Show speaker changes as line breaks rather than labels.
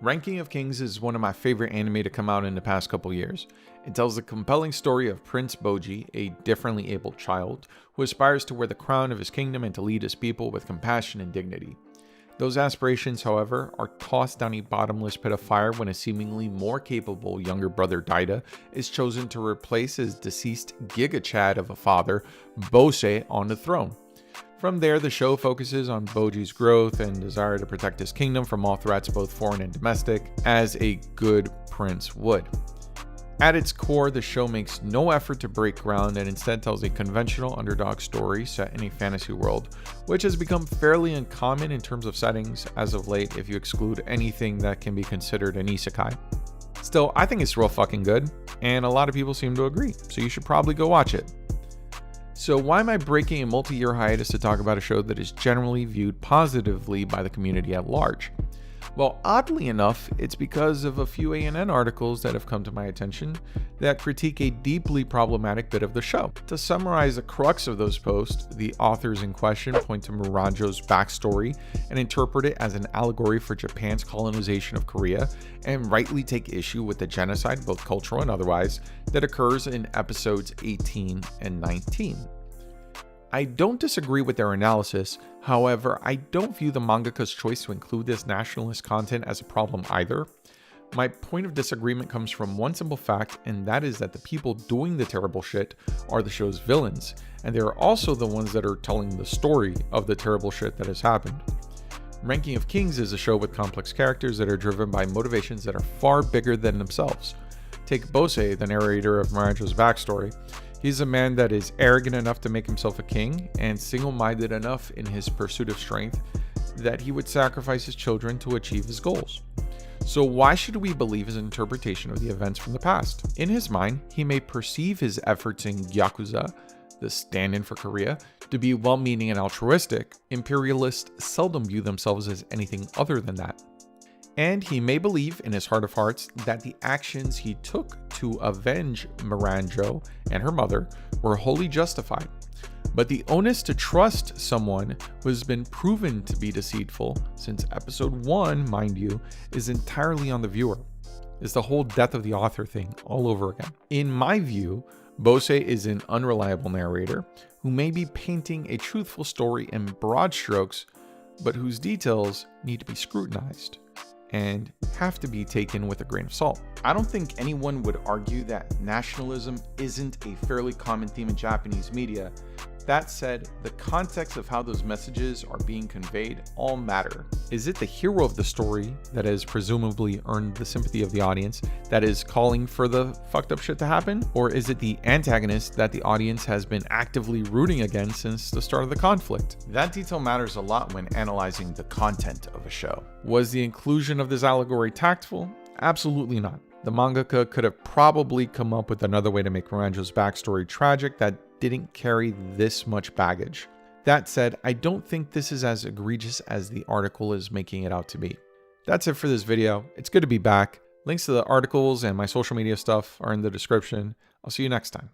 Ranking of Kings is one of my favorite anime to come out in the past couple years. It tells the compelling story of Prince Bojji, a differently abled child, who aspires to wear the crown of his kingdom and to lead his people with compassion and dignity. Those aspirations, however, are tossed down a bottomless pit of fire when a seemingly more capable younger brother Daida is chosen to replace his deceased Giga Chad of a father, Bojji, on the throne. From there, the show focuses on Bojji's growth and desire to protect his kingdom from all threats, both foreign and domestic, as a good prince would. At its core, the show makes no effort to break ground and instead tells a conventional underdog story set in a fantasy world, which has become fairly uncommon in terms of settings as of late if you exclude anything that can be considered an isekai. Still, I think it's real fucking good, and a lot of people seem to agree, so you should probably go watch it. So why am I breaking a multi-year hiatus to talk about a show that is generally viewed positively by the community at large? Well, oddly enough, it's because of a few ANN articles that have come to my attention that critique a deeply problematic bit of the show. To summarize the crux of those posts, the authors in question point to Miranjo's backstory and interpret it as an allegory for Japan's colonization of Korea, and rightly take issue with the genocide, both cultural and otherwise, that occurs in episodes 18 and 19. I don't disagree with their analysis, however, I don't view the mangaka's choice to include this nationalist content as a problem either. My point of disagreement comes from one simple fact, and that is that the people doing the terrible shit are the show's villains, and they are also the ones that are telling the story of the terrible shit that has happened. Ranking of Kings is a show with complex characters that are driven by motivations that are far bigger than themselves. Take Bojji, the narrator of Miranjo's backstory. He's a man that is arrogant enough to make himself a king and single-minded enough in his pursuit of strength that he would sacrifice his children to achieve his goals. So why should we believe his interpretation of the events from the past? In his mind, he may perceive his efforts in Yakuza, the stand-in for Korea, to be well-meaning and altruistic. Imperialists seldom view themselves as anything other than that. And he may believe in his heart of hearts that the actions he took to avenge Miranjo and her mother were wholly justified. But the onus to trust someone who has been proven to be deceitful since episode 1, mind you, is entirely on the viewer. It's the whole death of the author thing all over again. In my view, Bojji is an unreliable narrator who may be painting a truthful story in broad strokes, but whose details need to be scrutinized and have to be taken with a grain of salt. I don't think anyone would argue that nationalism isn't a fairly common theme in Japanese media. That said, the context of how those messages are being conveyed all matter. Is it the hero of the story that has presumably earned the sympathy of the audience that is calling for the fucked up shit to happen? Or is it the antagonist that the audience has been actively rooting against since the start of the conflict? That detail matters a lot when analyzing the content of a show. Was the inclusion of this allegory tactful? Absolutely not. The mangaka could have probably come up with another way to make Miranjo's backstory tragic that didn't carry this much baggage. That said, I don't think this is as egregious as the article is making it out to be. That's it for this video. It's good to be back. Links to the articles and my social media stuff are in the description. I'll see you next time.